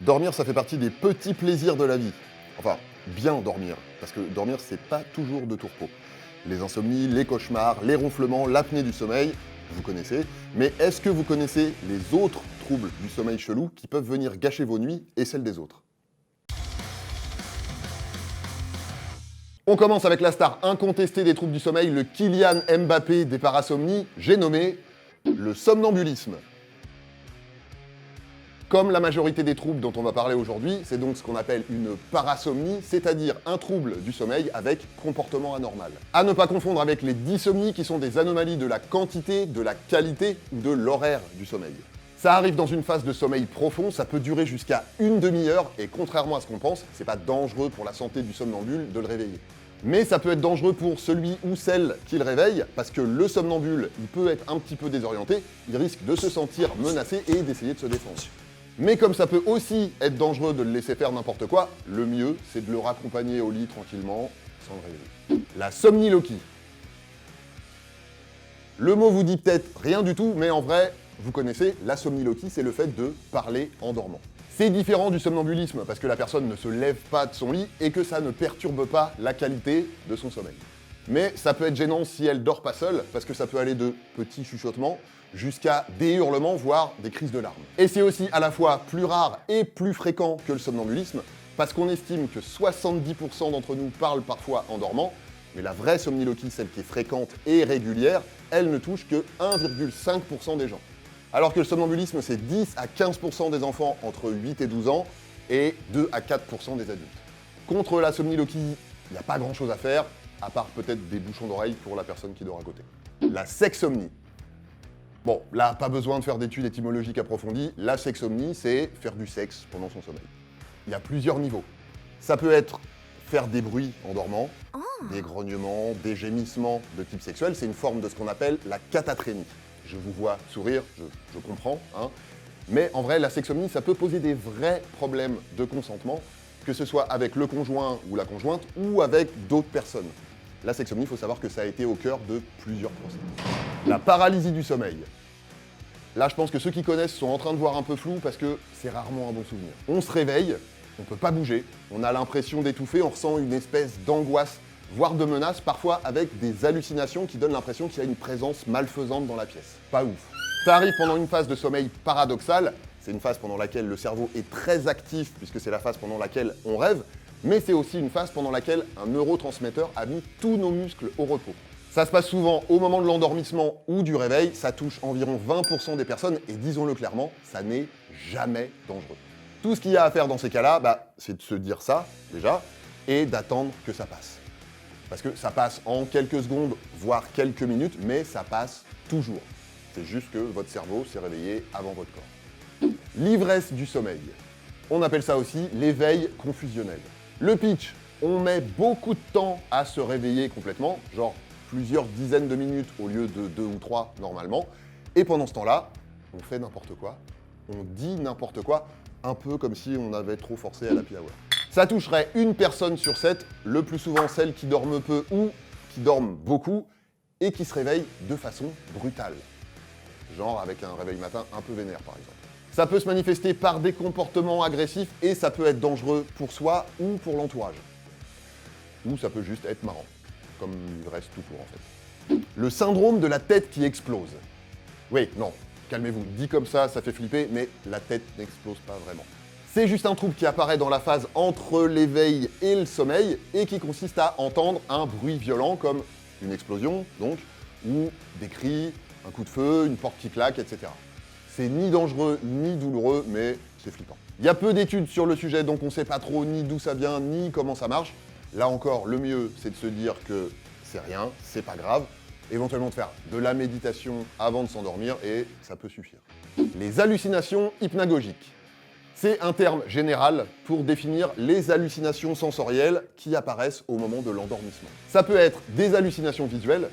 Dormir, ça fait partie des petits plaisirs de la vie. Enfin, bien dormir, parce que dormir, c'est pas toujours de tout repos. Les insomnies, les cauchemars, les ronflements, l'apnée du sommeil, vous connaissez. Mais est-ce que vous connaissez les autres troubles du sommeil chelou qui peuvent venir gâcher vos nuits et celles des autres? On commence avec la star incontestée des troubles du sommeil, le Kylian Mbappé des parasomnies, j'ai nommé le somnambulisme. Comme la majorité des troubles dont on va parler aujourd'hui, c'est donc ce qu'on appelle une parasomnie, c'est-à-dire un trouble du sommeil avec comportement anormal. À ne pas confondre avec les dysomnies qui sont des anomalies de la quantité, de la qualité ou de l'horaire du sommeil. Ça arrive dans une phase de sommeil profond, ça peut durer jusqu'à une demi-heure et contrairement à ce qu'on pense, c'est pas dangereux pour la santé du somnambule de le réveiller. Mais ça peut être dangereux pour celui ou celle qui le réveille, parce que le somnambule, il peut être un petit peu désorienté, il risque de se sentir menacé et d'essayer de se défendre. Mais comme ça peut aussi être dangereux de le laisser faire n'importe quoi, le mieux, c'est de le raccompagner au lit tranquillement, sans le réveiller. La somniloquie. Le mot vous dit peut-être rien du tout, mais en vrai, vous connaissez, la somniloquie, c'est le fait de parler en dormant. C'est différent du somnambulisme, parce que la personne ne se lève pas de son lit et que ça ne perturbe pas la qualité de son sommeil. Mais ça peut être gênant si elle dort pas seule, parce que ça peut aller de petits chuchotements jusqu'à des hurlements, voire des crises de larmes. Et c'est aussi à la fois plus rare et plus fréquent que le somnambulisme, parce qu'on estime que 70% d'entre nous parlent parfois en dormant, mais la vraie somniloquie, celle qui est fréquente et régulière, elle ne touche que 1,5% des gens. Alors que le somnambulisme, c'est 10 à 15% des enfants entre 8 et 12 ans, et 2 à 4% des adultes. Contre la somniloquie, il n'y a pas grand-chose à faire, à part peut-être des bouchons d'oreille pour la personne qui dort à côté. La sexsomnie. Bon, là, pas besoin de faire d'études étymologiques approfondies. La sexsomnie, c'est faire du sexe pendant son sommeil. Il y a plusieurs niveaux. Ça peut être faire des bruits en dormant, des grognements, des gémissements de type sexuel. C'est une forme de ce qu'on appelle la catatrémie. Je vous vois sourire, je comprends, hein. Mais en vrai, la sexsomnie, ça peut poser des vrais problèmes de consentement, que ce soit avec le conjoint ou la conjointe, ou avec d'autres personnes. La sexsomnie, il faut savoir que ça a été au cœur de plusieurs procès. La paralysie du sommeil. Là, je pense que ceux qui connaissent sont en train de voir un peu flou parce que c'est rarement un bon souvenir. On se réveille, on peut pas bouger, on a l'impression d'étouffer, on ressent une espèce d'angoisse, voire de menace, parfois avec des hallucinations qui donnent l'impression qu'il y a une présence malfaisante dans la pièce. Pas ouf. Ça arrive pendant une phase de sommeil paradoxal, c'est une phase pendant laquelle le cerveau est très actif puisque c'est la phase pendant laquelle on rêve, mais c'est aussi une phase pendant laquelle un neurotransmetteur a mis tous nos muscles au repos. Ça se passe souvent au moment de l'endormissement ou du réveil, ça touche environ 20% des personnes et disons-le clairement, ça n'est jamais dangereux. Tout ce qu'il y a à faire dans ces cas-là, c'est de se dire ça, déjà, et d'attendre que ça passe. Parce que ça passe en quelques secondes, voire quelques minutes, mais ça passe toujours. C'est juste que votre cerveau s'est réveillé avant votre corps. L'ivresse du sommeil. On appelle ça aussi l'éveil confusionnel. Le pitch, on met beaucoup de temps à se réveiller complètement, genre plusieurs dizaines de minutes au lieu de 2 ou 3 normalement. Et pendant ce temps-là, on fait n'importe quoi, on dit n'importe quoi, un peu comme si on avait trop forcé à l'happy hour. Ça toucherait une personne sur 7, le plus souvent celles qui dorment peu ou qui dorment beaucoup et qui se réveillent de façon brutale. Genre avec un réveil matin un peu vénère par exemple. Ça peut se manifester par des comportements agressifs et ça peut être dangereux pour soi ou pour l'entourage. Ou ça peut juste être marrant, comme l'ivresse tout court en fait. Le syndrome de la tête qui explose. Oui, non, calmez-vous, dit comme ça fait flipper, mais la tête n'explose pas vraiment. C'est juste un trouble qui apparaît dans la phase entre l'éveil et le sommeil et qui consiste à entendre un bruit violent comme une explosion, donc, ou des cris, un coup de feu, une porte qui claque, etc. C'est ni dangereux ni douloureux, mais c'est flippant. Il y a peu d'études sur le sujet, donc on ne sait pas trop ni d'où ça vient, ni comment ça marche. Là encore, le mieux, c'est de se dire que c'est rien, c'est pas grave. Éventuellement de faire de la méditation avant de s'endormir, et ça peut suffire. Les hallucinations hypnagogiques. C'est un terme général pour définir les hallucinations sensorielles qui apparaissent au moment de l'endormissement. Ça peut être des hallucinations visuelles,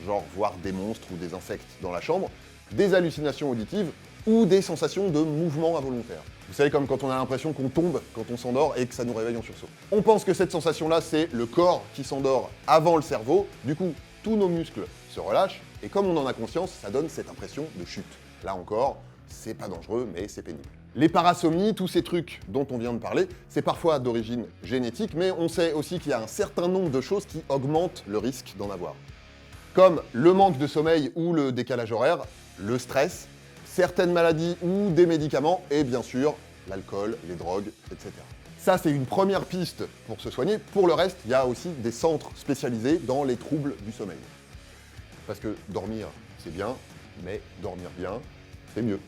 genre voir des monstres ou des insectes dans la chambre, des hallucinations auditives ou des sensations de mouvement involontaire. Vous savez, comme quand on a l'impression qu'on tombe quand on s'endort et que ça nous réveille en sursaut. On pense que cette sensation-là, c'est le corps qui s'endort avant le cerveau, du coup, tous nos muscles se relâchent, et comme on en a conscience, ça donne cette impression de chute. Là encore, c'est pas dangereux, mais c'est pénible. Les parasomnies, tous ces trucs dont on vient de parler, c'est parfois d'origine génétique, mais on sait aussi qu'il y a un certain nombre de choses qui augmentent le risque d'en avoir. Comme le manque de sommeil ou le décalage horaire, le stress, certaines maladies ou des médicaments, et bien sûr, l'alcool, les drogues, etc. Ça, c'est une première piste pour se soigner. Pour le reste, il y a aussi des centres spécialisés dans les troubles du sommeil. Parce que dormir, c'est bien, mais dormir bien, c'est mieux.